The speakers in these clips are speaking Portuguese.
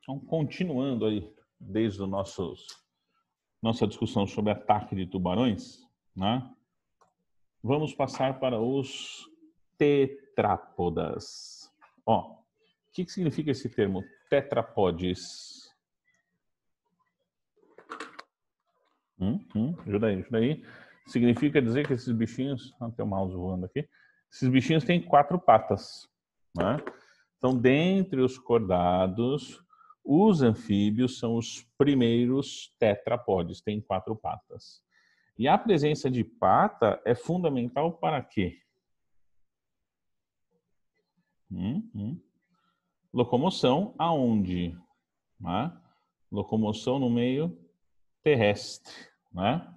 Então, continuando aí, desde o nossa discussão sobre ataque de tubarões, né? Vamos passar para os tetrápodas. Ó, o que significa esse termo tetrapodes? Ajuda aí. Significa dizer que esses bichinhos... tem o mouse voando aqui. Esses bichinhos têm 4 patas, né? Então, dentre os cordados, os anfíbios são os primeiros tetrapodes, têm 4 patas. E a presença de pata é fundamental para quê? Locomoção aonde? Né? Locomoção no meio terrestre, né?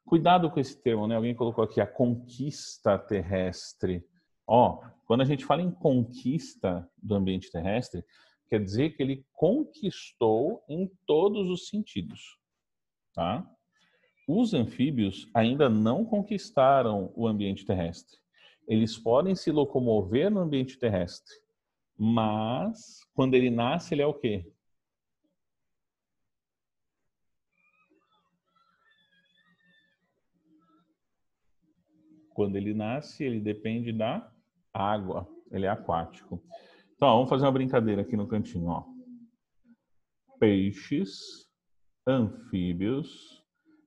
Cuidado com esse termo, né? Alguém colocou aqui a conquista terrestre. Ó, quando a gente fala em conquista do ambiente terrestre, quer dizer que ele conquistou em todos os sentidos, tá? Os anfíbios ainda não conquistaram o ambiente terrestre. Eles podem se locomover no ambiente terrestre, mas quando ele nasce, ele é o quê? Quando ele nasce, ele depende da água. Ele é aquático. Então, ó, vamos fazer uma brincadeira aqui no cantinho. Ó. Peixes, anfíbios,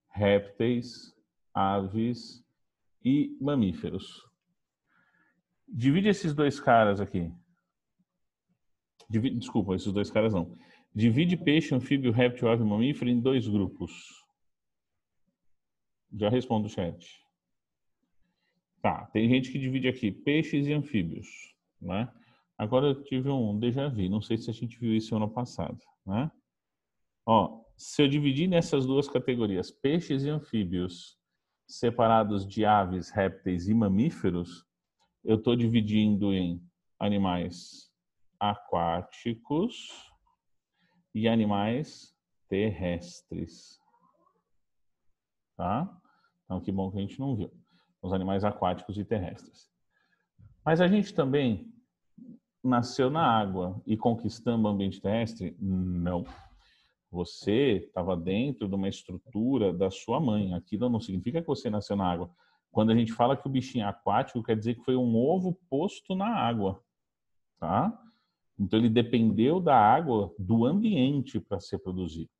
répteis, aves e mamíferos. Divide esses dois caras aqui. Desculpa, esses dois caras não. Divide peixe, anfíbio, réptil, ave e mamífero em 2 grupos. Já respondo o chat. Tá, tem gente que divide aqui peixes e anfíbios, né? Agora eu tive um déjà vu, não sei se a gente viu isso ano passado, né? Ó, se eu dividir nessas 2 categorias, peixes e anfíbios, separados de aves, répteis e mamíferos, eu estou dividindo em animais aquáticos e animais terrestres, tá? Então, que bom que a gente não viu. Os animais aquáticos e terrestres. Mas a gente também nasceu na água e conquistamos o ambiente terrestre? Não. Você estava dentro de uma estrutura da sua mãe. Aquilo não significa que você nasceu na água. Quando a gente fala que o bichinho é aquático, quer dizer que foi um ovo posto na água, tá? Então ele dependeu da água, do ambiente para ser produzido.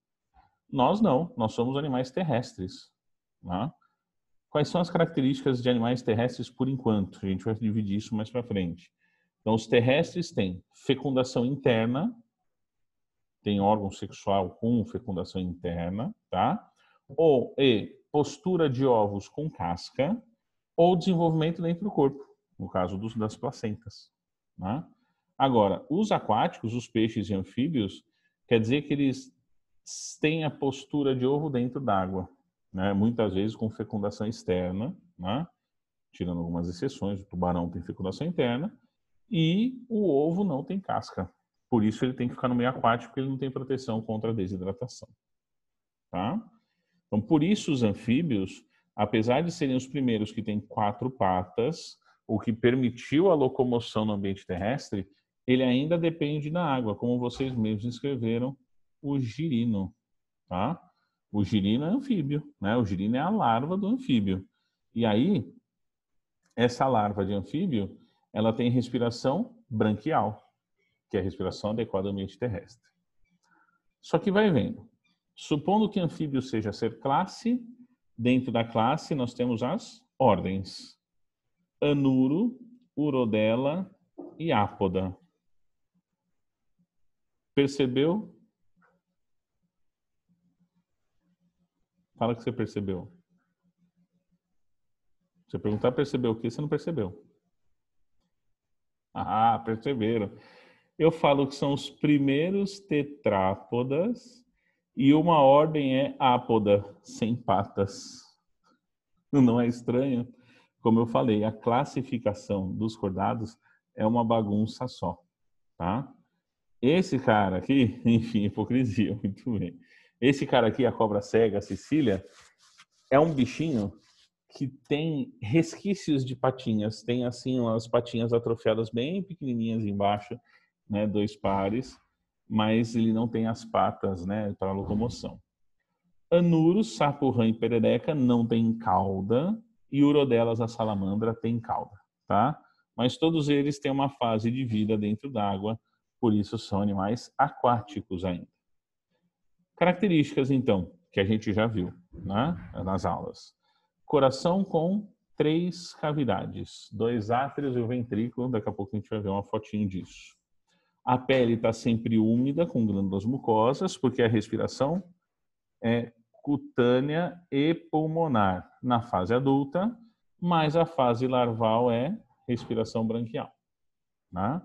Nós não, nós somos animais terrestres, tá? Quais são as características de animais terrestres por enquanto? A gente vai dividir isso mais para frente. Então, os terrestres têm fecundação interna, tem órgão sexual com fecundação interna, tá? Ou postura de ovos com casca, ou desenvolvimento dentro do corpo, no caso das placentas. Né? Agora, os aquáticos, os peixes e anfíbios, quer dizer que eles têm a postura de ovo dentro d'água. Né? Muitas vezes com fecundação externa, né? Tirando algumas exceções, o tubarão tem fecundação interna e o ovo não tem casca. Por isso ele tem que ficar no meio aquático, porque ele não tem proteção contra a desidratação. Tá? Então, por isso os anfíbios, apesar de serem os primeiros que têm 4 patas, o que permitiu a locomoção no ambiente terrestre, ele ainda depende da água, como vocês mesmos escreveram, o girino. Tá? O girino é anfíbio, né? O girino é a larva do anfíbio. E aí, essa larva de anfíbio, ela tem respiração branquial, que é a respiração adequada ao ambiente terrestre. Só que vai vendo. Supondo que anfíbio seja ser classe, dentro da classe nós temos as ordens. Anuro, urodela e ápoda. Percebeu? Fala que você percebeu. Você perguntar percebeu o que, você não percebeu. Ah, perceberam. Eu falo que são os primeiros tetrápodas e uma ordem é ápoda, sem patas. Não é estranho? Como eu falei, a classificação dos cordados é uma bagunça só, tá? Esse cara aqui, enfim, hipocrisia, muito bem. Esse cara aqui, a cobra cega, a Cecília, é um bichinho que tem resquícios de patinhas, tem assim umas patinhas atrofiadas bem pequenininhas embaixo, né, 2 pares, mas ele não tem as patas, né, para locomoção. Anuros, sapo, rã e perereca não tem cauda, e Urodelas, a salamandra, tem cauda, tá? Mas todos eles têm uma fase de vida dentro d'água, por isso são animais aquáticos ainda. Características, então, que a gente já viu, né, nas aulas. Coração com 3 cavidades, 2 átrios e o ventrículo, daqui a pouco a gente vai ver uma fotinho disso. A pele está sempre úmida, com glândulas mucosas, porque a respiração é cutânea e pulmonar na fase adulta, mas a fase larval é respiração branquial, né?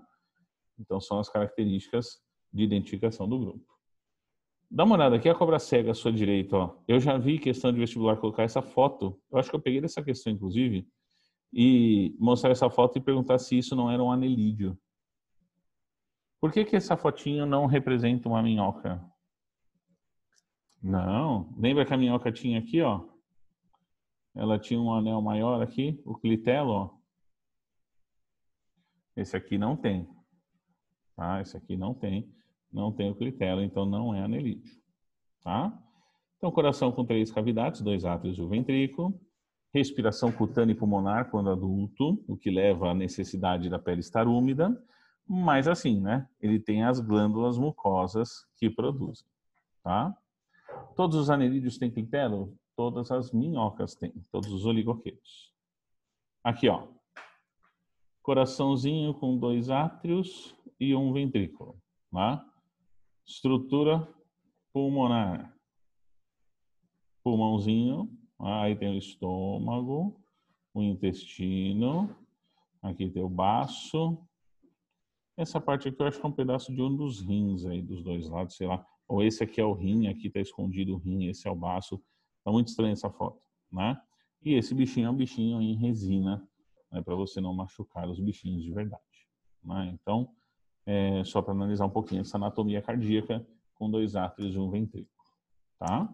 Então são as características de identificação do grupo. Dá uma olhada aqui, a cobra cega à sua direita, ó. Eu já vi questão de vestibular colocar essa foto, eu acho que eu peguei dessa questão inclusive, e mostrar essa foto e perguntar se isso não era um anelídeo. Por que essa fotinho não representa uma minhoca? Não, lembra que a minhoca tinha aqui, ó? Ela tinha um anel maior aqui, o clitelo, ó. Esse aqui não tem, tá? Esse aqui não tem o clitelo, então não é anelídeo, tá? Então, coração com 3 cavidades, 2 átrios e o ventrículo. Respiração cutânea e pulmonar quando adulto, o que leva à necessidade da pele estar úmida. Mas assim, né? Ele tem as glândulas mucosas que produzem, tá? Todos os anelídeos têm clitelo? Todas as minhocas têm, todos os oligoqueiros. Aqui, ó. Coraçãozinho com 2 átrios e um ventrículo, tá? Estrutura pulmonar. Pulmãozinho, aí tem o estômago, o intestino, aqui tem o baço. Essa parte aqui eu acho que é um pedaço de um dos rins aí, dos 2 lados, sei lá. Ou esse aqui é o rim, aqui está escondido o rim, esse é o baço. Tá muito estranha essa foto, né? E esse bichinho é um bichinho em resina, né, para você não machucar os bichinhos de verdade, né? Então, só para analisar um pouquinho essa anatomia cardíaca com 2 átrios e um ventrículo, tá?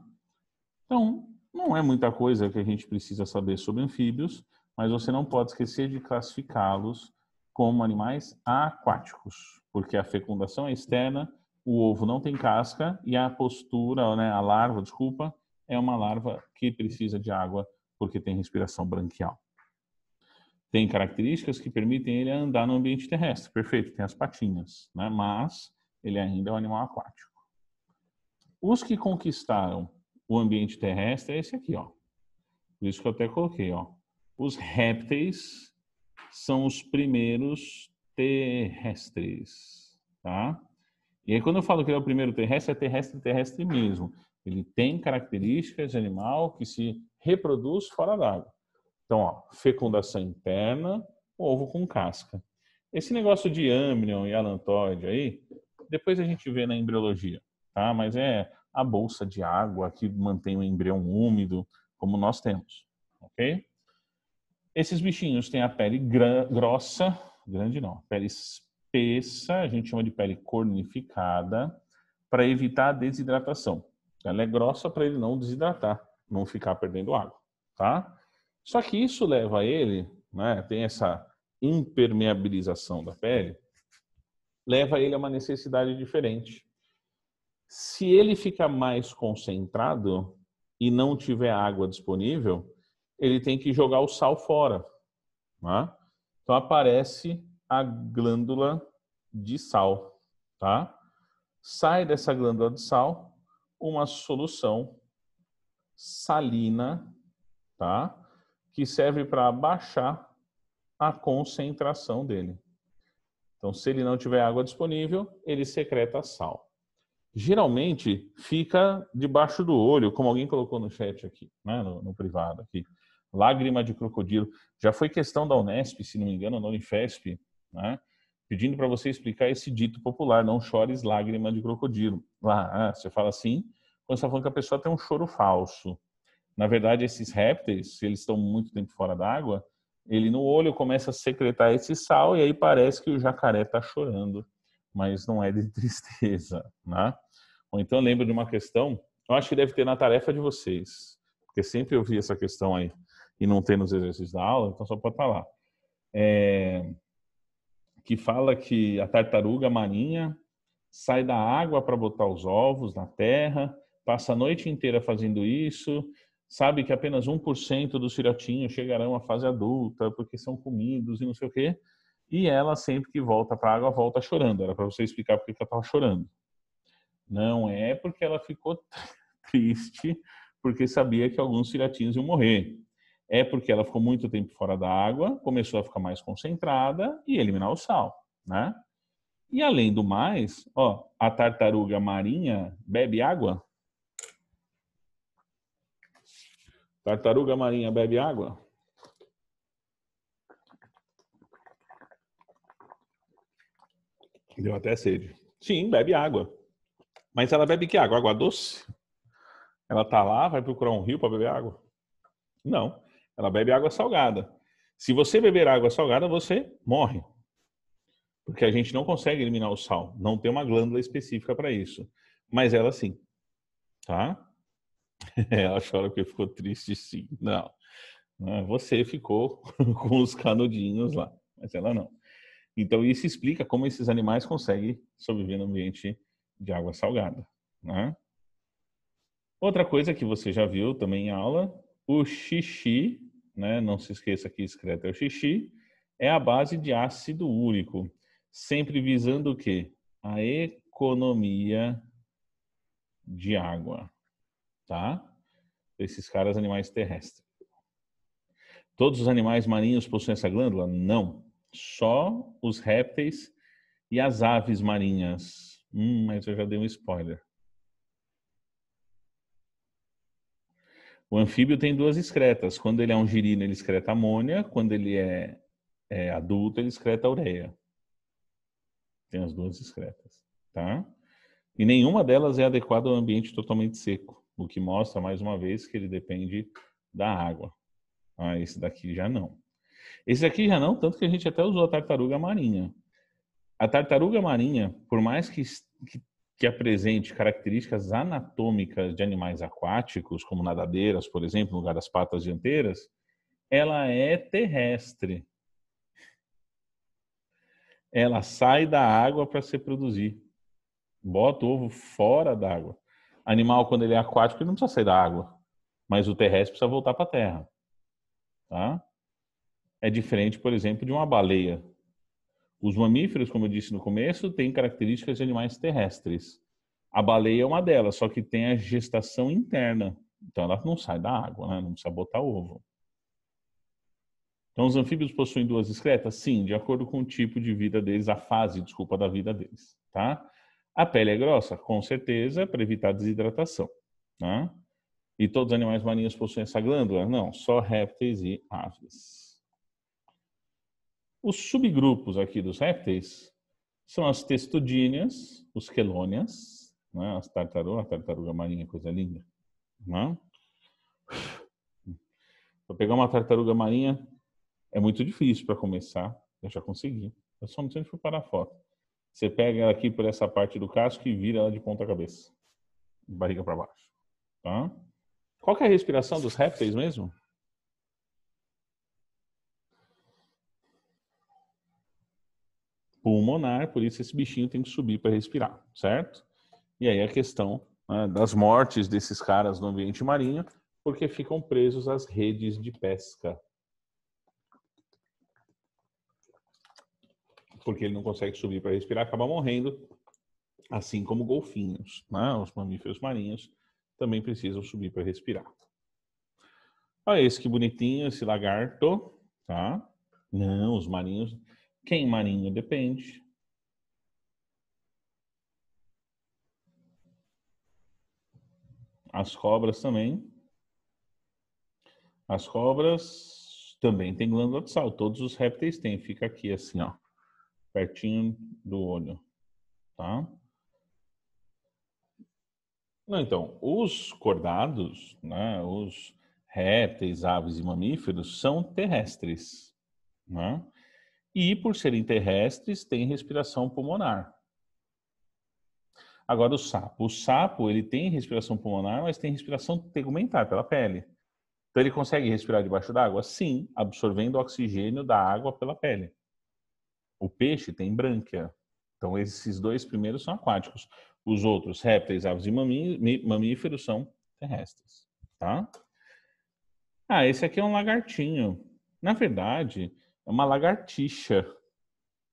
Então, não é muita coisa que a gente precisa saber sobre anfíbios, mas você não pode esquecer de classificá-los como animais aquáticos, porque a fecundação é externa, o ovo não tem casca e a postura, né, a larva, desculpa, é uma larva que precisa de água porque tem respiração branquial. Tem características que permitem ele andar no ambiente terrestre, perfeito, tem as patinhas, né, mas ele ainda é um animal aquático. Os que conquistaram o ambiente terrestre é esse aqui, ó. Por isso que eu até coloquei, ó. Os répteis são os primeiros terrestres, tá? E aí quando eu falo que ele é o primeiro terrestre, é terrestre mesmo. Ele tem características de animal que se reproduz fora d'água. Então, ó, fecundação interna, ovo com casca. Esse negócio de âmbrion e alantoide aí, depois a gente vê na embriologia, tá? Mas é a bolsa de água que mantém o embrião úmido, como nós temos, ok? Esses bichinhos têm a pele grossa, grande não, pele espessa, a gente chama de pele cornificada, para evitar a desidratação. Ela é grossa para ele não desidratar, não ficar perdendo água, tá? Só que isso leva a ele, né, tem essa impermeabilização da pele, leva ele a uma necessidade diferente. Se ele fica mais concentrado e não tiver água disponível, ele tem que jogar o sal fora, né? Então aparece a glândula de sal, tá? Sai dessa glândula de sal uma solução salina, tá? Que serve para abaixar a concentração dele. Então, se ele não tiver água disponível, ele secreta sal. Geralmente fica debaixo do olho, como alguém colocou no chat aqui, né, no privado aqui. Lágrima de crocodilo. Já foi questão da Unesp, se não me engano, na Unifesp, né, pedindo para você explicar esse dito popular, não chores lágrima de crocodilo. Lá, você fala assim, quando você está falando que a pessoa tem um choro falso. Na verdade, esses répteis, se eles estão muito tempo fora d'água, ele no olho começa a secretar esse sal e aí parece que o jacaré está chorando, mas não é de tristeza, né? Ou então eu lembro de uma questão, eu acho que deve ter na tarefa de vocês, porque sempre eu vi essa questão aí e não tem nos exercícios da aula, então só pode estar lá. Que fala que a tartaruga marinha sai da água para botar os ovos na terra, passa a noite inteira fazendo isso, sabe que apenas 1% dos filhotinhos chegarão à fase adulta porque são comidos e não sei o quê. E ela, sempre que volta para a água, volta chorando. Era para você explicar porque ela estava chorando. Não é porque ela ficou triste porque sabia que alguns filhotinhos iam morrer. É porque ela ficou muito tempo fora da água, começou a ficar mais concentrada e eliminar o sal, né? E além do mais, ó, a tartaruga marinha bebe água? Tartaruga marinha bebe água? Deu até sede. Sim, bebe água. Mas ela bebe que água? Água doce? Ela tá lá, vai procurar um rio para beber água? Não. Ela bebe água salgada. Se você beber água salgada, você morre. Porque a gente não consegue eliminar o sal. Não tem uma glândula específica para isso. Mas ela sim. Tá? Ela chora porque ficou triste, sim. Não. Você ficou com os canudinhos lá. Mas ela não. Então, isso explica como esses animais conseguem sobreviver no ambiente de água salgada, né? Outra coisa que você já viu também em aula, o xixi, né? Não se esqueça que excreta é o xixi, é a base de ácido úrico, sempre visando o quê? A economia de água, tá? Esses caras, animais terrestres. Todos os animais marinhos possuem essa glândula? Não. Só os répteis e as aves marinhas. Mas eu já dei um spoiler. O anfíbio tem duas excretas. Quando ele é um girino, ele excreta amônia. Quando ele é adulto, ele excreta ureia. Tem as duas excretas, tá? E nenhuma delas é adequada ao ambiente totalmente seco, o que mostra, mais uma vez, que ele depende da água. Esse daqui já não. Esse daqui já não, tanto que a gente até usou a tartaruga marinha. A tartaruga marinha, por mais que apresente características anatômicas de animais aquáticos, como nadadeiras, por exemplo, no lugar das patas dianteiras, ela é terrestre. Ela sai da água para se reproduzir. Bota o ovo fora da água. Animal, quando ele é aquático, ele não precisa sair da água. Mas o terrestre precisa voltar para a terra. Tá? É diferente, por exemplo, de uma baleia. Os mamíferos, como eu disse no começo, têm características de animais terrestres. A baleia é uma delas, só que tem a gestação interna. Então ela não sai da água, né? Não precisa botar ovo. Então os anfíbios possuem duas excretas? Sim, de acordo com o tipo de vida deles, a fase, desculpa, da vida deles. Tá? A pele é grossa? Com certeza, para evitar desidratação. Tá? E todos os animais marinhos possuem essa glândula? Não, só répteis e aves. Os subgrupos aqui dos répteis são as testudíneas, os quelônias, né? A tartaruga marinha, coisa linda. Né? Para pegar uma tartaruga marinha é muito difícil para começar. Eu já consegui. Eu só não sei onde fui parar a foto. Você pega ela aqui por essa parte do casco e vira ela de ponta cabeça. De barriga para baixo. Tá? Qual que é a respiração dos répteis mesmo? Pulmonar, por isso esse bichinho tem que subir para respirar, certo? E aí a questão, né, das mortes desses caras no ambiente marinho, porque ficam presos às redes de pesca. Porque ele não consegue subir para respirar, acaba morrendo, assim como golfinhos, né? Os mamíferos marinhos também precisam subir para respirar. Olha esse que bonitinho, esse lagarto, tá? Não, os marinhos... Quem marinho depende. As cobras também. As cobras também têm glândula de sal. Todos os répteis têm. Fica aqui assim, ó. Pertinho do olho. Tá? Não, então, os cordados, né, os répteis, aves e mamíferos são terrestres. Né? E, por serem terrestres, têm respiração pulmonar. Agora, o sapo, ele tem respiração pulmonar, mas tem respiração tegumentar, pela pele. Então, ele consegue respirar debaixo d'água? Sim, absorvendo oxigênio da água pela pele. O peixe tem brânquia, Então, esses dois primeiros são aquáticos. Os outros, répteis, aves e mamíferos, são terrestres, tá? Ah, esse aqui é um lagartinho. Na verdade, é uma lagartixa,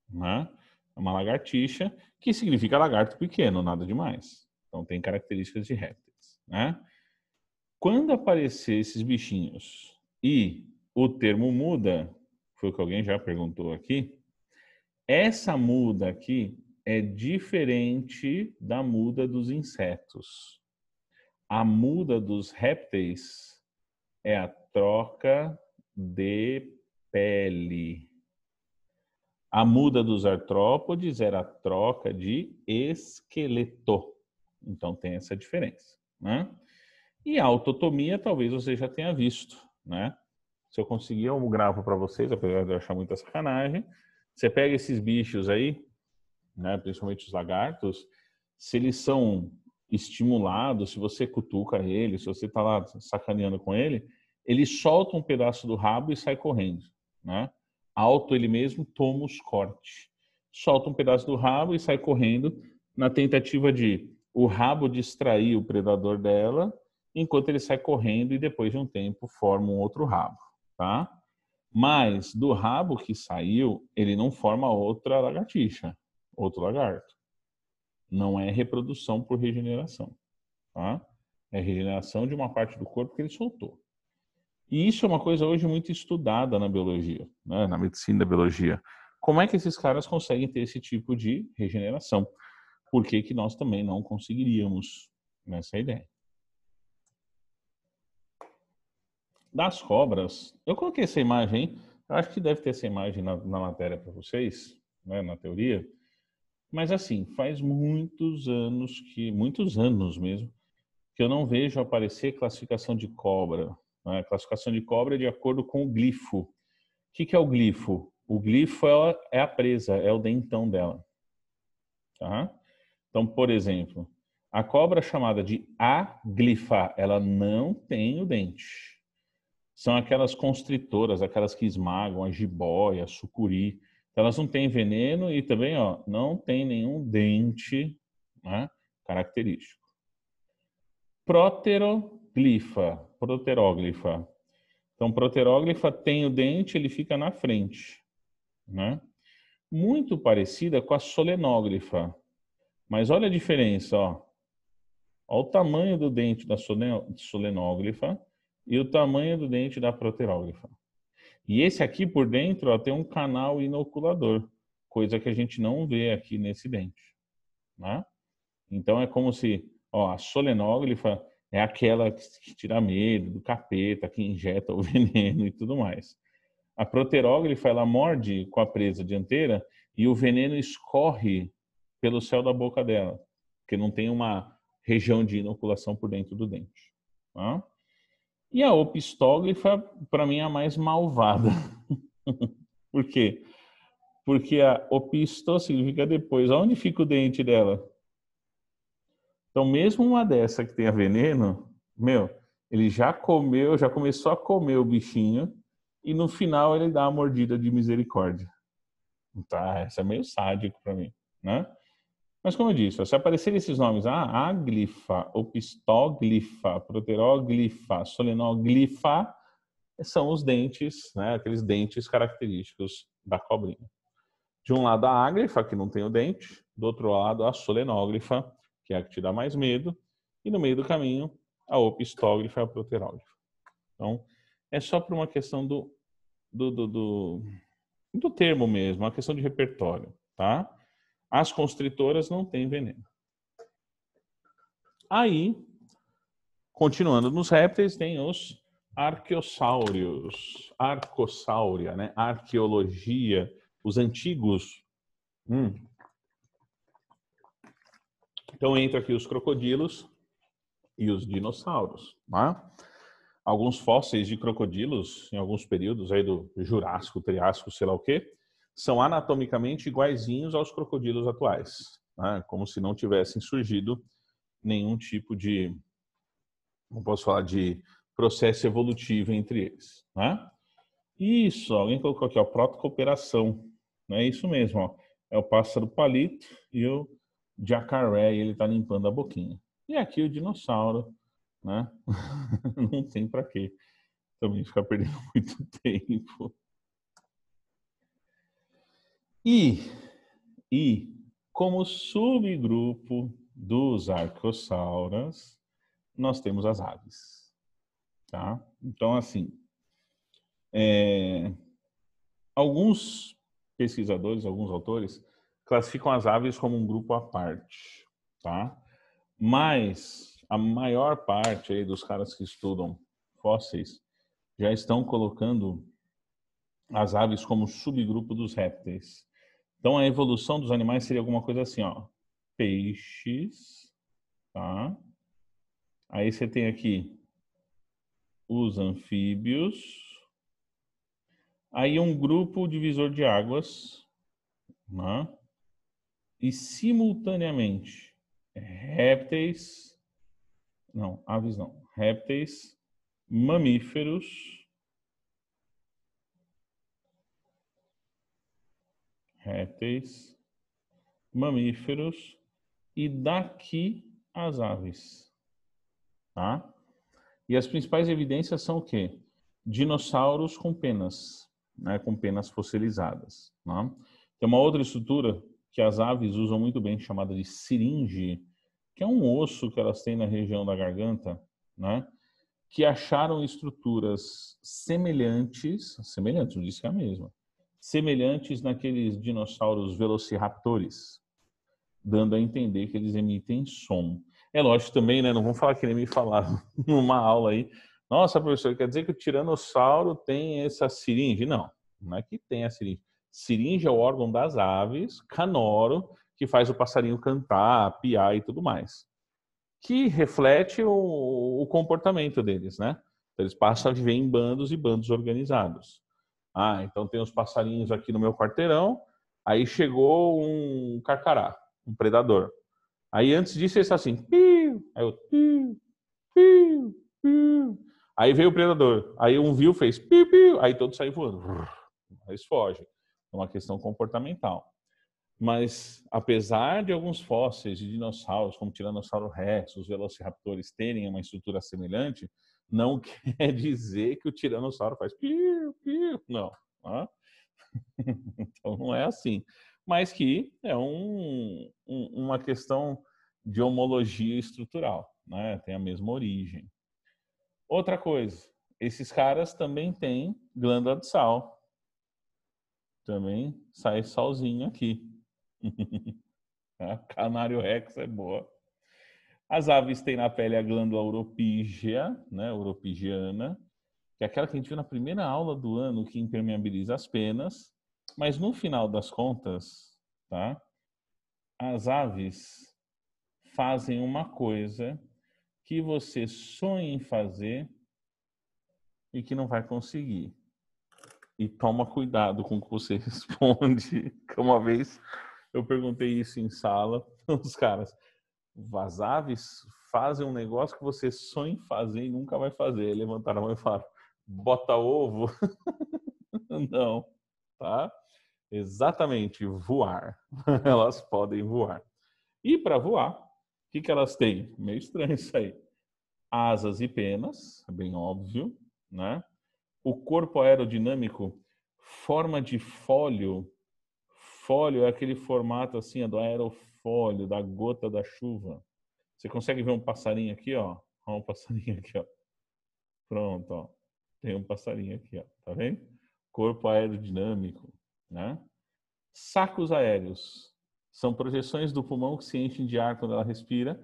né? É uma lagartixa, que significa lagarto pequeno, nada demais. Então, tem características de répteis, né? Quando aparecer esses bichinhos e o termo muda, foi o que alguém já perguntou aqui, essa muda aqui é diferente da muda dos insetos. A muda dos répteis é a troca de pele. A muda dos artrópodes era a troca de esqueleto. Então tem essa diferença, né? E a autotomia talvez você já tenha visto, né? Se eu conseguir, eu gravo para vocês, apesar de eu achar muita sacanagem. Você pega esses bichos aí, né, principalmente os lagartos, se eles são estimulados, se você cutuca ele, se você está lá sacaneando com ele, ele solta um pedaço do rabo e sai correndo, né? Alto ele mesmo toma os cortes. Solta um pedaço do rabo e sai correndo na tentativa de o rabo distrair o predador dela, enquanto ele sai correndo e depois de um tempo forma um outro rabo, tá? Mas do rabo que saiu, ele não forma outra lagartixa, outro lagarto. Não é reprodução por regeneração, tá? É regeneração de uma parte do corpo que ele soltou. E isso é uma coisa hoje muito estudada na biologia, né? Na medicina da biologia. Como é que esses caras conseguem ter esse tipo de regeneração? Por que que nós também não conseguiríamos nessa ideia? Das cobras, eu coloquei essa imagem, eu acho que deve ter essa imagem na matéria para vocês, né, na teoria, mas assim, faz muitos anos mesmo, que eu não vejo aparecer classificação de cobra. Né? Classificação de cobra é de acordo com o glifo. O que é o glifo? O glifo é a presa, é o dentão dela. Tá? Então, por exemplo, a cobra chamada de aglifa, ela não tem o dente. São aquelas constritoras, aquelas que esmagam, a jiboia, a sucuri. Elas não têm veneno e também não tem nenhum dente, né, característico. Proteróglifa. Então, proteróglifa tem o dente, ele fica na frente, né? Muito parecida com a solenóglifa. Mas olha a diferença, ó. Olha o tamanho do dente da solenóglifa e o tamanho do dente da proteróglifa. E esse aqui por dentro tem um canal inoculador, coisa que a gente não vê aqui nesse dente, né? Então é como se, a solenóglifa é aquela que tira medo do capeta, que injeta o veneno e tudo mais. A proteróglifa, ela morde com a presa dianteira e o veneno escorre pelo céu da boca dela, porque não tem uma região de inoculação por dentro do dente. Tá? E a opistóglifa, para mim, é a mais malvada. Por quê? Porque a opisto significa depois. Onde fica o dente dela? Então, mesmo uma dessa que tenha veneno, ele já comeu, já começou a comer o bichinho e no final ele dá uma mordida de misericórdia. Tá, essa é meio sádico para mim, né? Mas como eu disse, se aparecerem esses nomes, aglifa, opistóglifa, proteróglifa, solenóglifa, são os dentes, né? Aqueles dentes característicos da cobrinha. De um lado a áglifa, que não tem o dente, do outro lado a solenóglifa, que é a que te dá mais medo, e no meio do caminho a opistóglifa e a proteróglifa. Então, é só por uma questão do termo mesmo, uma questão de repertório, tá? As constritoras não têm veneno. Aí, continuando nos répteis, tem os arqueossáurios, arcossáuria, né? Arqueologia, os antigos. Então entra aqui os crocodilos e os dinossauros, tá? Alguns fósseis de crocodilos, em alguns períodos aí do Jurássico, Triássico, sei lá o quê, são anatomicamente iguaizinhos aos crocodilos atuais, né? Como se não tivessem surgido nenhum tipo de, não posso falar de processo evolutivo entre eles, né? Isso, alguém colocou aqui, protocooperação, é isso mesmo, é o pássaro palito e o jacaré, ele está limpando a boquinha. E aqui o dinossauro, né? Não tem para quê também ficar perdendo muito tempo. E como subgrupo dos arcossauras, nós temos as aves, tá? Então, assim, alguns pesquisadores, alguns autores, classificam as aves como um grupo à parte, tá? Mas a maior parte aí dos caras que estudam fósseis já estão colocando as aves como subgrupo dos répteis. Então a evolução dos animais seria alguma coisa assim, ó. Peixes, tá? Aí você tem aqui os anfíbios. Aí um grupo divisor de águas, né? E simultaneamente répteis, não, aves não, répteis, mamíferos, e daqui as aves, tá? E as principais evidências são o quê? Dinossauros com penas, né, com penas fossilizadas. Né? Tem uma outra estrutura que as aves usam muito bem, chamada de siringe, que é um osso que elas têm na região da garganta, né, que acharam estruturas semelhantes, não disse que é a mesma, semelhantes naqueles dinossauros velociraptores, dando a entender que eles emitem som. É lógico também, né? Não vamos falar que nem me falaram numa aula aí. Nossa, professor, quer dizer que o tiranossauro tem essa siringe? Não, não é que tem a siringe. Siringe é o órgão das aves, canoro, que faz o passarinho cantar, piar e tudo mais. Que reflete o comportamento deles, né? Então, eles passam a viver em bandos e bandos organizados. Ah, então tem os passarinhos aqui no meu quarteirão, aí chegou um carcará, um predador. Aí antes disso ele está assim, piu, aí eu, piu, piu, piu. Aí veio o predador, aí um viu, fez piu, piu, aí todos saem voando. Eles fogem. É uma questão comportamental. Mas apesar de alguns fósseis de dinossauros, como Tiranossauro Rex, os velociraptores terem uma estrutura semelhante, não quer dizer que o tiranossauro faz piu, piu, não. Tá? Então não é assim. Mas que é uma questão de homologia estrutural, né? Tem a mesma origem. Outra coisa, esses caras também têm glândula de sal. Também sai salzinho aqui. Canário Rex é boa. As aves têm na pele a glândula oropígea, né? Oropigiana, que é aquela que a gente viu na primeira aula do ano, que impermeabiliza as penas. Mas no final das contas, tá? As aves fazem uma coisa que você sonha em fazer e que não vai conseguir. E toma cuidado com o que você responde. Uma vez eu perguntei isso em sala, os caras, as aves fazem um negócio que você sonha em fazer e nunca vai fazer. Levantaram a mão e falaram, bota ovo? Não, tá? Exatamente, voar. Elas podem voar. E para voar, o que elas têm? Meio estranho isso aí. Asas e penas, é bem óbvio, né? O corpo aerodinâmico, forma de fólio. Fólio é aquele formato assim, do aerofólio, da gota da chuva. Você consegue ver um passarinho aqui, ó? Ó, um passarinho aqui, ó. Pronto, ó. Tem um passarinho aqui, ó. Tá vendo? Corpo aerodinâmico, né? Sacos aéreos. São projeções do pulmão que se enchem de ar quando ela respira.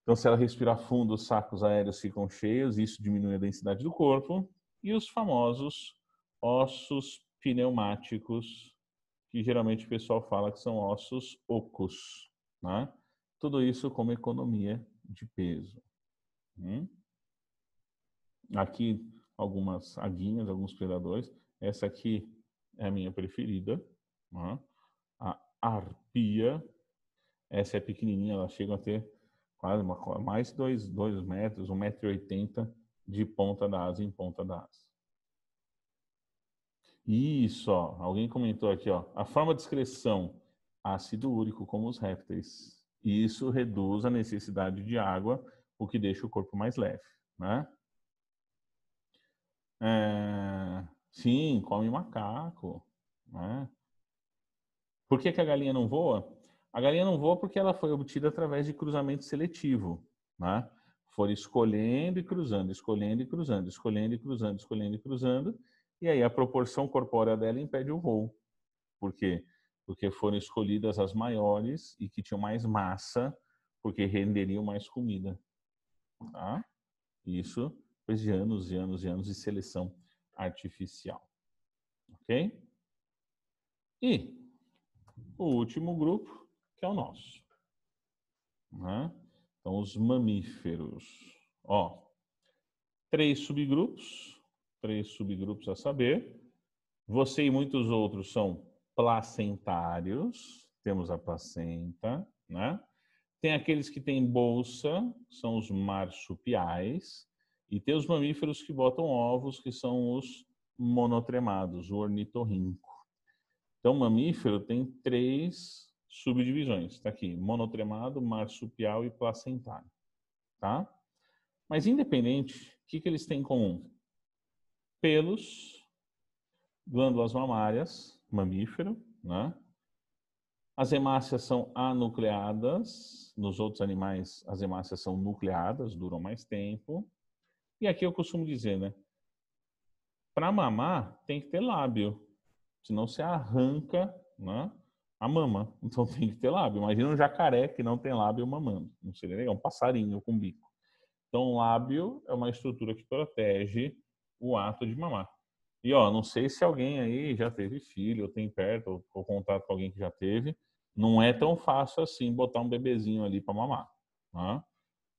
Então, se ela respirar fundo, os sacos aéreos ficam cheios, e isso diminui a densidade do corpo. E os famosos ossos pneumáticos, que geralmente o pessoal fala que são ossos ocos, né? Tudo isso como economia de peso. Aqui algumas aguinhas, alguns predadores. Essa aqui é a minha preferida, né? A arpia. Essa é pequenininha, ela chega a ter quase mais de 2 metros, 1,80 m de ponta da asa em ponta da asa. Isso, ó. Alguém comentou aqui, ó. A forma de excreção, ácido úrico, como os répteis. E isso reduz a necessidade de água, o que deixa o corpo mais leve, né? Sim, come macaco, né? Por que que a galinha não voa? A galinha não voa porque ela foi obtida através de cruzamento seletivo, né? Foram escolhendo e cruzando, escolhendo e cruzando, escolhendo e cruzando, escolhendo e cruzando, e aí a proporção corpórea dela impede o voo. Por quê? Porque foram escolhidas as maiores e que tinham mais massa, porque renderiam mais comida, tá? Isso depois de anos e anos e anos de seleção artificial, ok? E o último grupo, que é o nosso, né? Então, os mamíferos. Ó, três subgrupos a saber. Você e muitos outros são placentários, temos a placenta, né? Tem aqueles que têm bolsa, são os marsupiais, e tem os mamíferos que botam ovos, que são os monotremados, o ornitorrinco. Então, mamífero tem três subdivisões. Está aqui, monotremado, marsupial e placentário. Tá? Mas, independente, o que eles têm em comum? Pelos, glândulas mamárias, mamífero, né? As hemácias são anucleadas. Nos outros animais, as hemácias são nucleadas, duram mais tempo. E aqui eu costumo dizer, né? Para mamar, tem que ter lábio. Senão você arranca, né, a mama. Então tem que ter lábio. Imagina um jacaré que não tem lábio mamando. Não seria legal, um passarinho com bico. Então o lábio é uma estrutura que protege o ato de mamar. E ó, não sei se alguém aí já teve filho, ou tem perto, ou contato com alguém que já teve. Não é tão fácil assim botar um bebezinho ali para mamar. Né?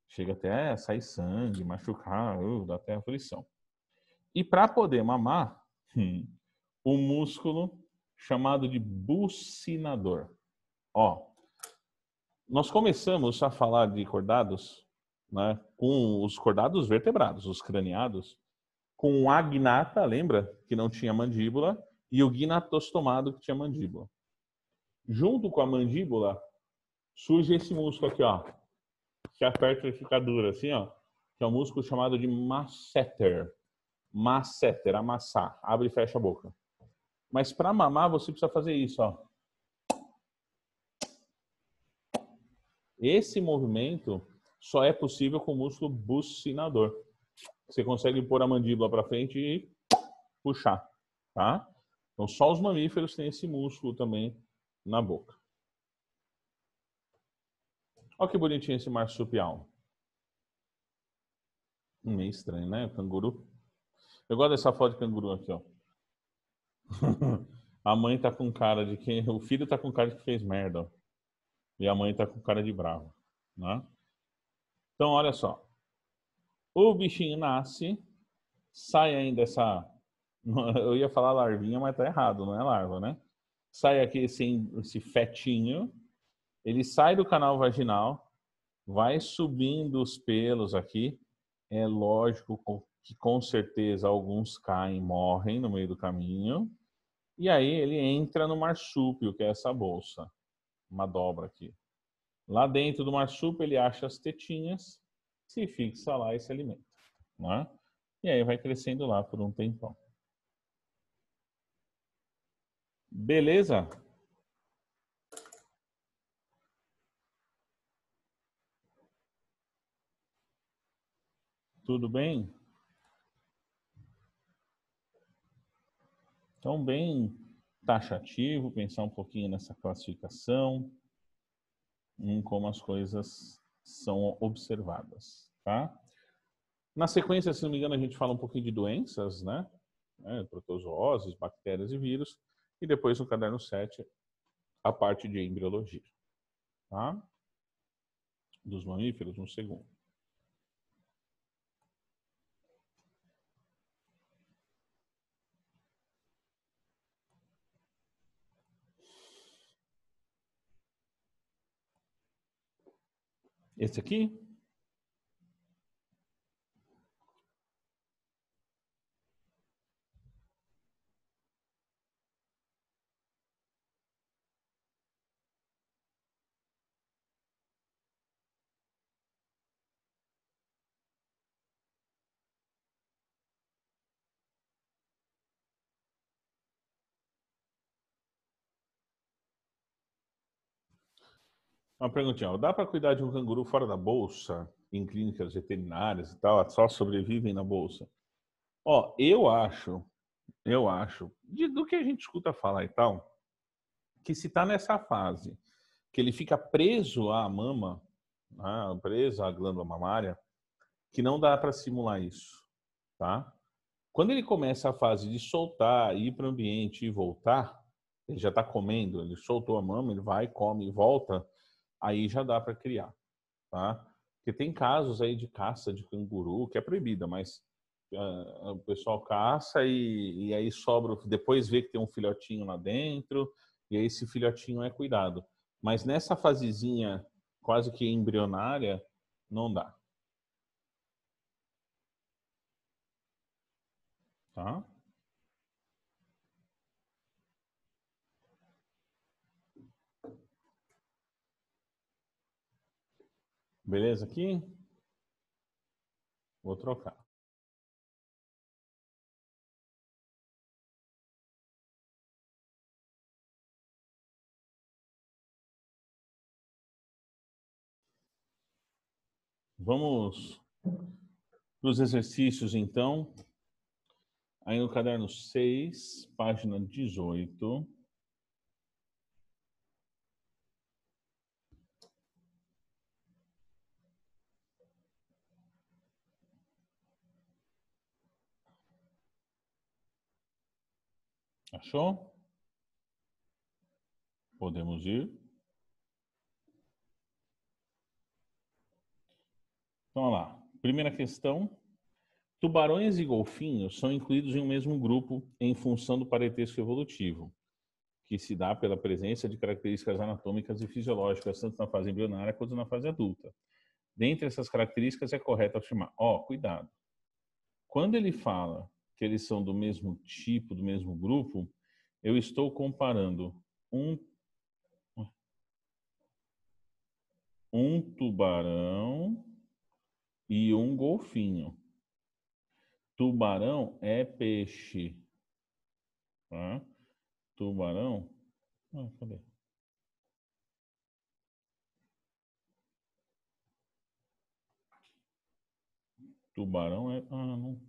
Chega até a sair sangue, machucar, dá até aflição. E para poder mamar, o músculo chamado de bucinador. Ó, nós começamos a falar de cordados, né, com os cordados vertebrados, os craniados, com o agnata, lembra? Que não tinha mandíbula, e o gnatostomado, que tinha mandíbula. Junto com a mandíbula, surge esse músculo aqui, ó, que aperta e fica duro, assim, ó, que é um músculo chamado de masseter. Masseter, amassar, abre e fecha a boca. Mas para mamar, você precisa fazer isso, ó. Esse movimento só é possível com o músculo bucinador. Você consegue pôr a mandíbula para frente e puxar, tá? Então só os mamíferos têm esse músculo também na boca. Olha que bonitinho esse marsupial. Meio estranho, né? Canguru. Eu gosto dessa foto de canguru aqui, ó. A mãe tá com cara de quem... O filho tá com cara de que fez merda, ó. E a mãe tá com cara de bravo, né? Então, olha só. O bichinho nasce, sai ainda essa... Eu ia falar larvinha, mas tá errado, não é larva, né? Sai aqui esse fetinho, ele sai do canal vaginal, vai subindo os pelos aqui. É lógico que com certeza alguns caem, morrem no meio do caminho. E aí ele entra no marsúpio, que é essa bolsa, uma dobra aqui. Lá dentro do marsúpio ele acha as tetinhas, se fixa lá e se alimenta, não é? E aí vai crescendo lá por um tempão. Beleza? Tudo bem? Então, bem taxativo, pensar um pouquinho nessa classificação, em como as coisas são observadas, tá? Na sequência, se não me engano, a gente fala um pouquinho de doenças, né? Protozooses, bactérias e vírus. E depois, no caderno 7, a parte de embriologia, tá? Dos mamíferos, um segundo. Esse aqui? Uma perguntinha, ó, dá para cuidar de um canguru fora da bolsa, em clínicas veterinárias e tal, só sobrevivem na bolsa? Ó, eu acho, do que a gente escuta falar e tal, que se tá nessa fase, que ele fica preso à mama, né, preso à glândula mamária, que não dá para simular isso, tá? Quando ele começa a fase de soltar, ir para o ambiente e voltar, ele já está comendo, ele soltou a mama, ele vai, come e volta, aí já dá para criar, tá? Porque tem casos aí de caça de canguru que é proibida, mas o pessoal caça e aí sobra, depois vê que tem um filhotinho lá dentro, e aí esse filhotinho é cuidado. Mas nessa fasezinha quase que embrionária, não dá, tá? Beleza aqui? Vou trocar. Vamos para os exercícios, então. Aí no caderno 6, página 18. Achou? Podemos ir. Então, olha lá. Primeira questão. Tubarões e golfinhos são incluídos em um mesmo grupo em função do parentesco evolutivo, que se dá pela presença de características anatômicas e fisiológicas, tanto na fase embrionária quanto na fase adulta. Dentre essas características, é correto afirmar, cuidado. Quando ele fala que eles são do mesmo tipo, do mesmo grupo, eu estou comparando um, um tubarão e um golfinho. Tubarão é peixe, tá? Tubarão, cadê? Tubarão é, não.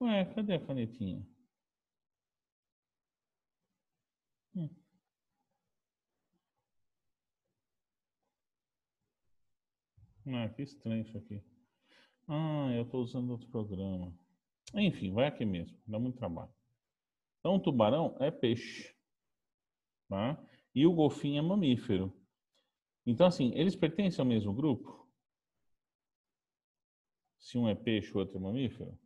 Ué, cadê a canetinha? Hum, que estranho isso aqui. Eu estou usando outro programa. Enfim, vai aqui mesmo, dá muito trabalho. Então, o tubarão é peixe, tá? E o golfinho é mamífero. Então, assim, eles pertencem ao mesmo grupo? Se um é peixe, o outro é mamífero?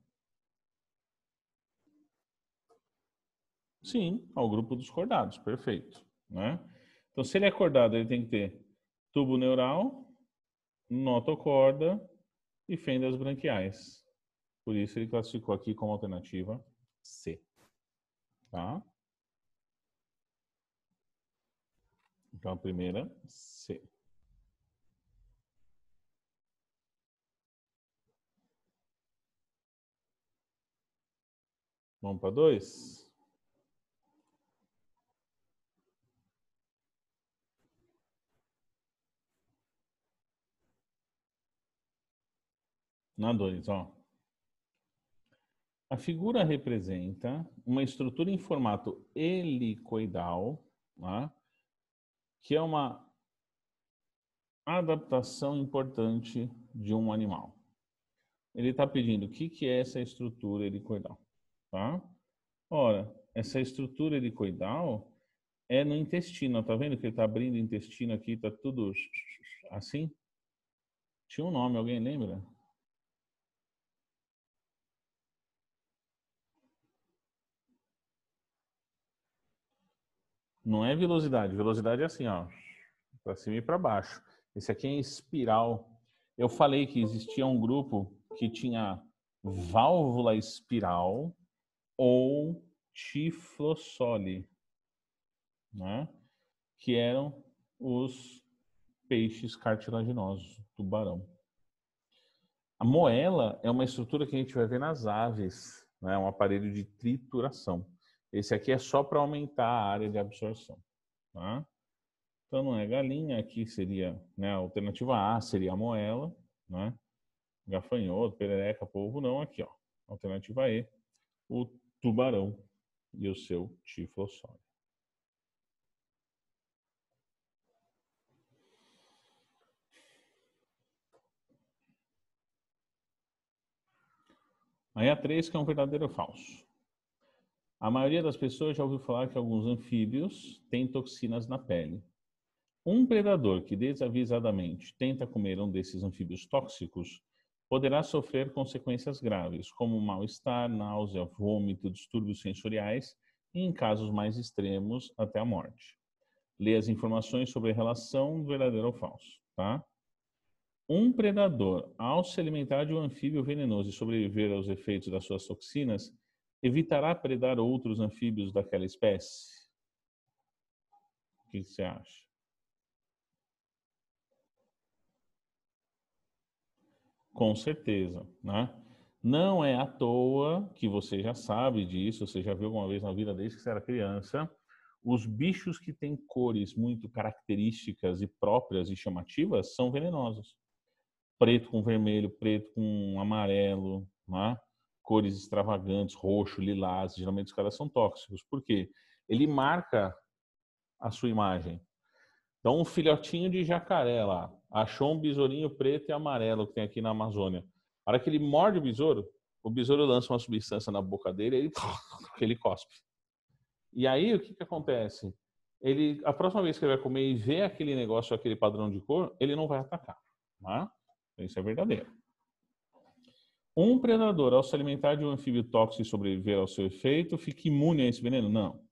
Sim, ao grupo dos cordados, perfeito, né? Então, se ele é cordado, ele tem que ter tubo neural, notocorda e fendas branquiais. Por isso, ele classificou aqui como alternativa C, tá? Então, a primeira, C. Vamos para 2? Na 2, ó. A figura representa uma estrutura em formato helicoidal, tá? Que é uma adaptação importante de um animal. Ele está pedindo o que é essa estrutura helicoidal, tá? Ora, essa estrutura helicoidal é no intestino, tá vendo que ele está abrindo o intestino aqui, tá tudo assim? Tinha um nome, alguém lembra? Não é velocidade, velocidade é assim, ó, para cima e para baixo. Esse aqui é em espiral. Eu falei que existia um grupo que tinha válvula espiral ou tiflossole, né? Que eram os peixes cartilaginosos, tubarão. A moela é uma estrutura que a gente vai ver nas aves, né? Um aparelho de trituração. Esse aqui é só para aumentar a área de absorção, tá? Então não é galinha, aqui seria, né, a alternativa A seria a moela, né? Gafanhoto, perereca, polvo, não, aqui, ó. Alternativa E, o tubarão e o seu tiflossório. Aí a 3, que é um verdadeiro ou falso. A maioria das pessoas já ouviu falar que alguns anfíbios têm toxinas na pele. Um predador que desavisadamente tenta comer um desses anfíbios tóxicos poderá sofrer consequências graves, como mal-estar, náusea, vômito, distúrbios sensoriais e, em casos mais extremos, até a morte. Lê as informações sobre a relação verdadeiro ou falso, tá? Um predador, ao se alimentar de um anfíbio venenoso e sobreviver aos efeitos das suas toxinas, evitará predar outros anfíbios daquela espécie? O que você acha? Com certeza, né? Não é à toa que você já sabe disso, você já viu alguma vez na vida desde que você era criança, os bichos que têm cores muito características e próprias e chamativas são venenosos. Preto com vermelho, preto com amarelo, né? Cores extravagantes, roxo, lilás, geralmente os caras são tóxicos. Por quê? Ele marca a sua imagem. Então, um filhotinho de jacaré lá achou um besourinho preto e amarelo que tem aqui na Amazônia. A hora que ele morde o besouro lança uma substância na boca dele e ele cospe. E aí, o que, que acontece? Ele, a próxima vez que ele vai comer e vê aquele negócio, aquele padrão de cor, ele não vai atacar. Tá? Isso é verdadeiro. Um predador, ao se alimentar de um anfíbio tóxico e sobreviver ao seu efeito, fica imune a esse veneno? Não.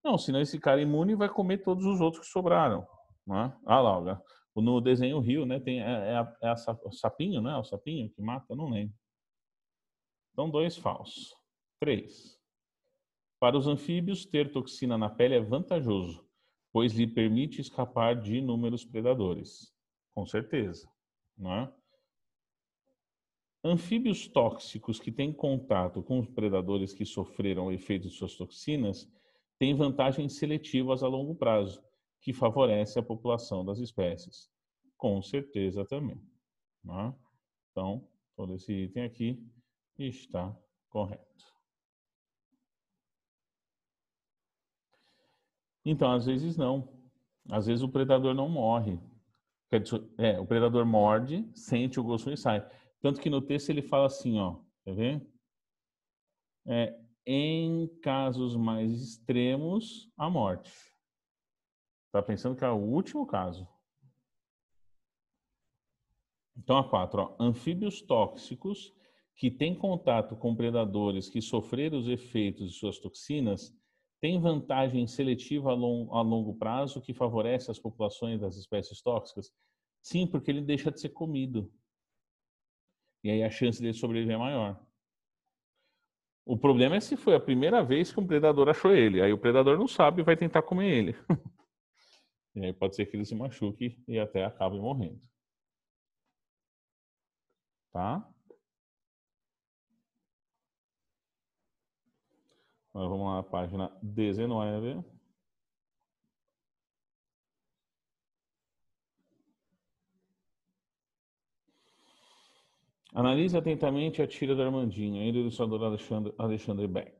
Não, senão esse cara imune vai comer todos os outros que sobraram. Né? Ah lá, olha. No desenho Rio, né, tem, o sapinho, né? O sapinho que mata, não lembro. Então, 2 falsos. 3. Para os anfíbios, ter toxina na pele é vantajoso, pois lhe permite escapar de inúmeros predadores. Com certeza. Né? Anfíbios tóxicos que têm contato com os predadores que sofreram o efeito de suas toxinas têm vantagens seletivas a longo prazo, que favorece a população das espécies. Com certeza também. Né? Então, todo esse item aqui está correto. Então, às vezes não. Às vezes o predador não morre. O predador morde, sente o gosto e sai. Tanto que no texto ele fala assim, ó, quer ver? Em casos mais extremos, a morte. Tá pensando que é o último caso. Então, a 4, ó, anfíbios tóxicos que têm contato com predadores que sofreram os efeitos de suas toxinas têm vantagem seletiva a longo prazo que favorece as populações das espécies tóxicas? Sim, porque ele deixa de ser comido. E aí a chance dele sobreviver é maior. O problema é se foi a primeira vez que um predador achou ele. Aí o predador não sabe e vai tentar comer ele. E aí pode ser que ele se machuque e até acabe morrendo. Tá? Agora vamos lá, página 19. Analise atentamente a tira do Armandinho, ainda do ilustrador Alexandre Beck.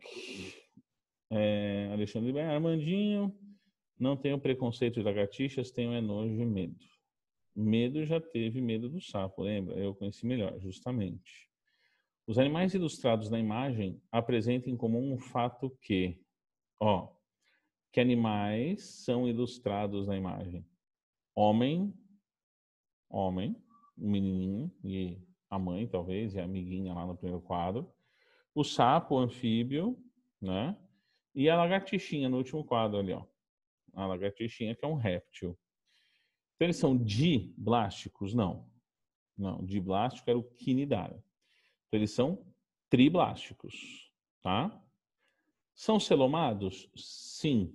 Alexandre Beck, Armandinho, não tenho preconceito de lagartixas, tenho nojo e medo. Medo já teve medo do sapo, lembra? Eu conheci melhor, justamente. Os animais ilustrados na imagem apresentam em comum um fato que animais são ilustrados na imagem. Homem, um menininho e a mãe, talvez, e a amiguinha lá no primeiro quadro. O sapo, o anfíbio, né? E a lagartixinha no último quadro ali, ó. A lagartixinha que é um réptil. Então eles são diblásticos? Não. Não, diblástico era o quinidário. Então eles são triblásticos, tá? São celomados? Sim.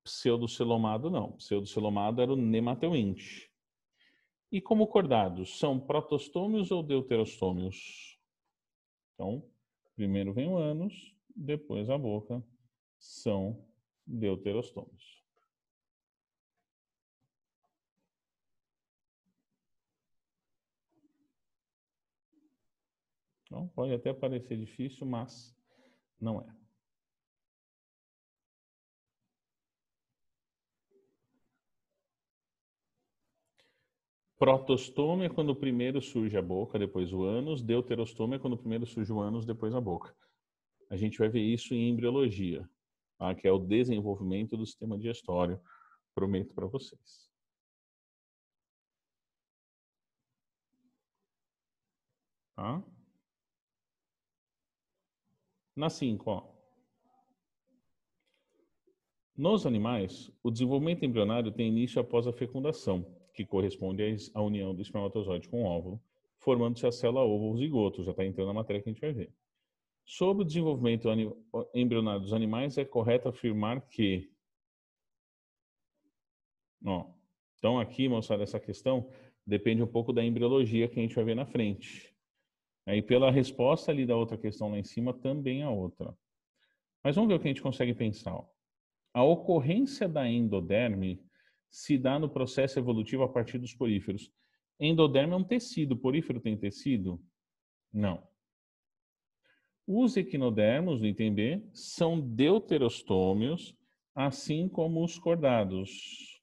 Pseudocelomado não. Pseudocelomado era o nemateuinte. E como cordados, são protostômios ou deuterostômios? Então, primeiro vem o ânus, depois a boca, são deuterostômios. Então, pode até parecer difícil, mas não é. Protostoma é quando primeiro surge a boca, depois o ânus. Deuterostoma é quando primeiro surge o ânus, depois a boca. A gente vai ver isso em embriologia, tá? Que é o desenvolvimento do sistema digestório. Prometo para vocês. Tá? Na 5, ó. Nos animais, o desenvolvimento embrionário tem início após a fecundação, que corresponde à união do espermatozoide com o óvulo, formando-se a célula ovo ou zigoto. Já está entrando na matéria que a gente vai ver. Sobre o desenvolvimento embrionário dos animais, é correto afirmar que... Ó, então aqui, moçada, essa questão depende um pouco da embriologia que a gente vai ver na frente. Aí pela resposta ali da outra questão lá em cima, também a outra. Mas vamos ver o que a gente consegue pensar. Ó. A ocorrência da endoderme se dá no processo evolutivo a partir dos poríferos. Endoderme é um tecido. Porífero tem tecido? Não. Os equinodermos, do item B, são deuterostômios, assim como os cordados.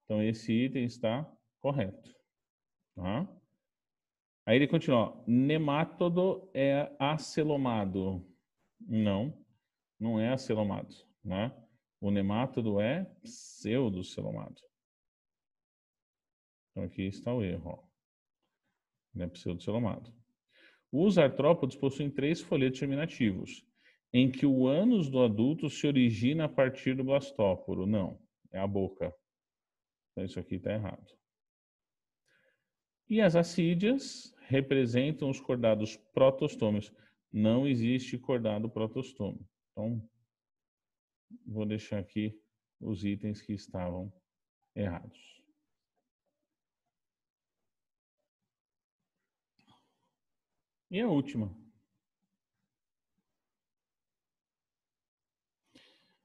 Então, esse item está correto. Tá? Aí ele continua. Nemátodo é acelomado. Não, não é acelomado. Né? O nemátodo é pseudocelomado. Então, aqui está o erro. Ó. Ele é pseudocelomado. Os artrópodes possuem 3 folhetos germinativos, em que o ânus do adulto se origina a partir do blastóporo. Não, é a boca. Então, isso aqui está errado. E as acídeas representam os cordados protostômios. Não existe cordado protostômio. Então, vou deixar aqui os itens que estavam errados. E a última.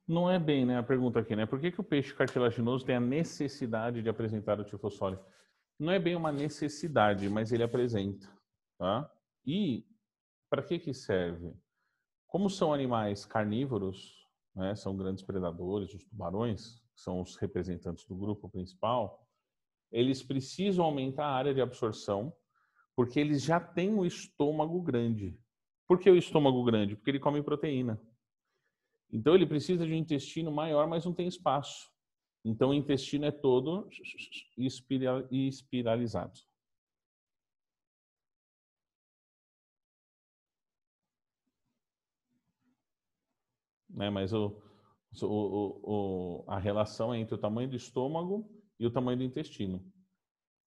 Não é bem, né, a pergunta aqui, né? Por que o peixe cartilaginoso tem a necessidade de apresentar o tifosóleo? Não é bem uma necessidade, mas ele apresenta, tá? E para que serve? Como são animais carnívoros, né, são grandes predadores, os tubarões, que são os representantes do grupo principal, eles precisam aumentar a área de absorção, porque eles já têm o estômago grande. Por que o estômago grande? Porque ele come proteína. Então ele precisa de um intestino maior, mas não tem espaço. Então o intestino é todo espiralizado. Né? Mas a relação é entre o tamanho do estômago e o tamanho do intestino.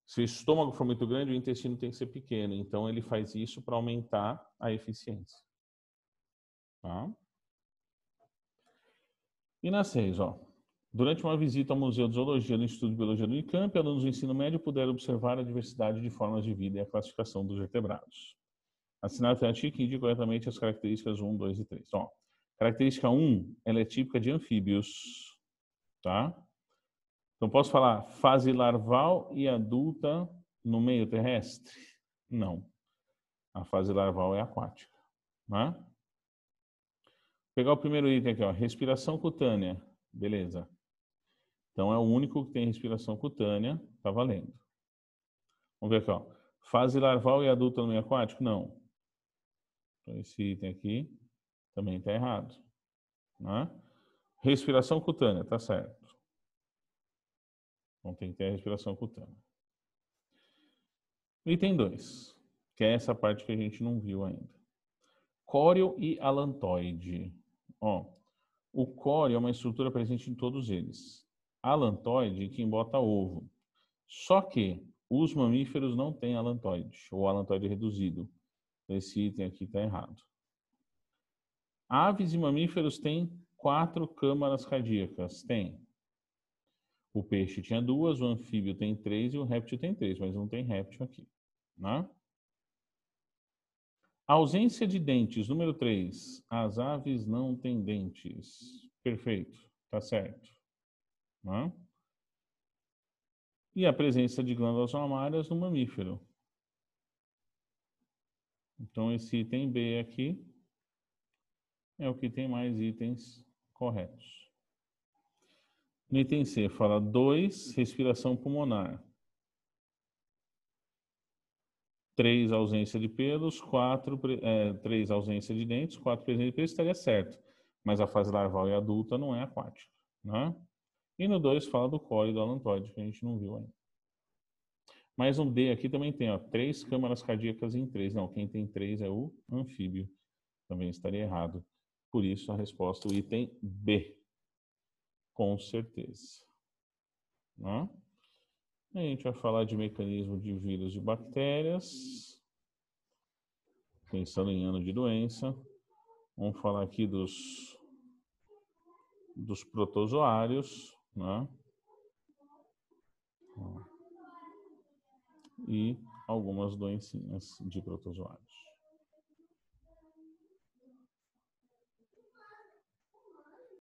Se o estômago for muito grande, o intestino tem que ser pequeno. Então ele faz isso para aumentar a eficiência. Tá? E na 6, ó. Durante uma visita ao Museu de Zoologia do Instituto de Biologia do Unicamp, alunos do ensino médio puderam observar a diversidade de formas de vida e a classificação dos vertebrados. Assinar a alternativa que indica corretamente as características 1, 2 e 3. Ó, característica 1, ela é típica de anfíbios. Tá? Então, posso falar fase larval e adulta no meio terrestre? Não. A fase larval é aquática. Né? Vou pegar o primeiro item aqui, ó, respiração cutânea. Beleza. Então, é o único que tem respiração cutânea. Tá valendo. Vamos ver aqui, ó. Fase larval e adulta no meio aquático? Não. Então, esse item aqui também está errado. Né? Respiração cutânea, tá certo. Então, tem que ter a respiração cutânea. Item 2, que é essa parte que a gente não viu ainda. Córeo e alantoide. Ó, o córeo é uma estrutura presente em todos eles. Alantoide, quem bota ovo. Só que os mamíferos não têm alantoide, ou alantoide reduzido. Esse item aqui está errado. Aves e mamíferos têm 4 câmaras cardíacas. Tem. O peixe tinha 2, o anfíbio tem 3 e o réptil tem 3, mas não tem réptil aqui. Né? Ausência de dentes, número 3. As aves não têm dentes. Perfeito, tá certo. Né? E a presença de glândulas mamárias no mamífero. Então, esse item B aqui é o que tem mais itens corretos. No item C, fala 2, respiração pulmonar. 3, ausência de pelos, 3, ausência de dentes, 4, presença de pelos, estaria certo. Mas a fase larval e adulta não é aquática, né? E no 2 fala do core e do alantoide, que a gente não viu ainda. Mas um D aqui também tem, ó, 3 câmaras cardíacas em 3. Não, quem tem 3 é o anfíbio. Também estaria errado. Por isso a resposta, o item B. Com certeza. Né? A gente vai falar de mecanismo de vírus e bactérias. Pensando em ano de doença. Vamos falar aqui dos protozoários, né? E algumas doencinhas de protozoários.